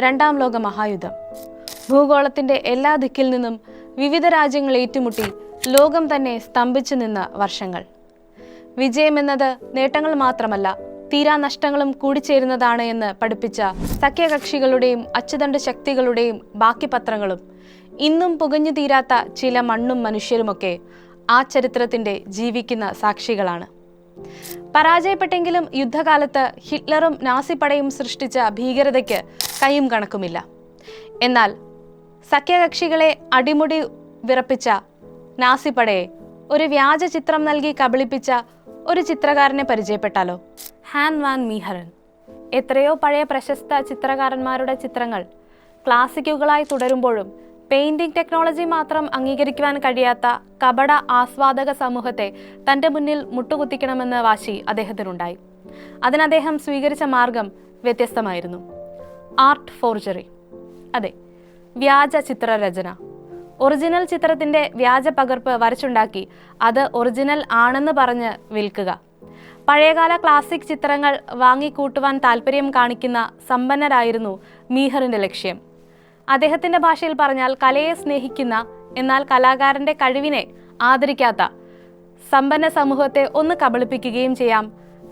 രണ്ടാം ലോക മഹായുദ്ധം. ഭൂഗോളത്തിന്റെ എല്ലാ ദിക്കിൽ നിന്നും വിവിധ രാജ്യങ്ങൾ ഏറ്റുമുട്ടി ലോകം തന്നെ സ്തംഭിച്ചു നിന്ന വർഷങ്ങൾ. വിജയമെന്നത് നേട്ടങ്ങൾ മാത്രമല്ല, തീരാ നഷ്ടങ്ങളും കൂടിച്ചേരുന്നതാണ് എന്ന് പഠിപ്പിച്ച സഖ്യകക്ഷികളുടെയും അച്ചുതണ്ട് ശക്തികളുടെയും ബാക്കി പത്രങ്ങളും ഇന്നും പുകഞ്ഞു തീരാത്ത ചില മണ്ണും മനുഷ്യരുമൊക്കെ ആ ചരിത്രത്തിന്റെ ജീവിക്കുന്ന സാക്ഷികളാണ്. പരാജയപ്പെട്ടെങ്കിലും യുദ്ധകാലത്ത് ഹിറ്റ്ലറും നാസിപ്പടയും സൃഷ്ടിച്ച ഭീകരതയ്ക്ക് കൈയും കണക്കുമില്ല. എന്നാൽ സഖ്യകക്ഷികളെ അടിമുടി വിറപ്പിച്ച നാസിപ്പടയെ ഒരു വ്യാജ ചിത്രം നൽകി കബളിപ്പിച്ച ഒരു ചിത്രകാരനെ പരിചയപ്പെട്ടാലോ? Han van മീഹറൻ. എത്രയോ പഴയ പ്രശസ്ത ചിത്രകാരന്മാരുടെ ചിത്രങ്ങൾ ക്ലാസിക്കുകളായി തുടരുമ്പോഴും പെയിന്റിംഗ് ടെക്നോളജി മാത്രം അംഗീകരിക്കുവാൻ കഴിയാത്ത കപട ആസ്വാദക സമൂഹത്തെ തൻ്റെ മുന്നിൽ മുട്ടുകുത്തിക്കണമെന്ന വാശി അദ്ദേഹത്തിനുണ്ടായി. അതിന് അദ്ദേഹം സ്വീകരിച്ച മാർഗം വ്യത്യസ്തമായിരുന്നു. Art forgery. അതെ, വ്യാജ ചിത്രരചന. ഒറിജിനൽ ചിത്രത്തിൻ്റെ വ്യാജ പകർപ്പ് വരച്ചുണ്ടാക്കി അത് ഒറിജിനൽ ആണെന്ന് പറഞ്ഞ് വിൽക്കുക. പഴയകാല ക്ലാസിക് ചിത്രങ്ങൾ വാങ്ങിക്കൂട്ടുവാൻ താല്പര്യം കാണിക്കുന്ന സമ്പന്നരായിരുന്നു മീഹറിൻ്റെ ലക്ഷ്യം. അദ്ദേഹത്തിൻ്റെ ഭാഷയിൽ പറഞ്ഞാൽ കലയെ സ്നേഹിക്കുന്ന എന്നാൽ കലാകാരൻ്റെ കഴിവിനെ ആദരിക്കാത്ത സമ്പന്ന സമൂഹത്തെ ഒന്ന് കബളിപ്പിക്കുകയും ചെയ്യാം,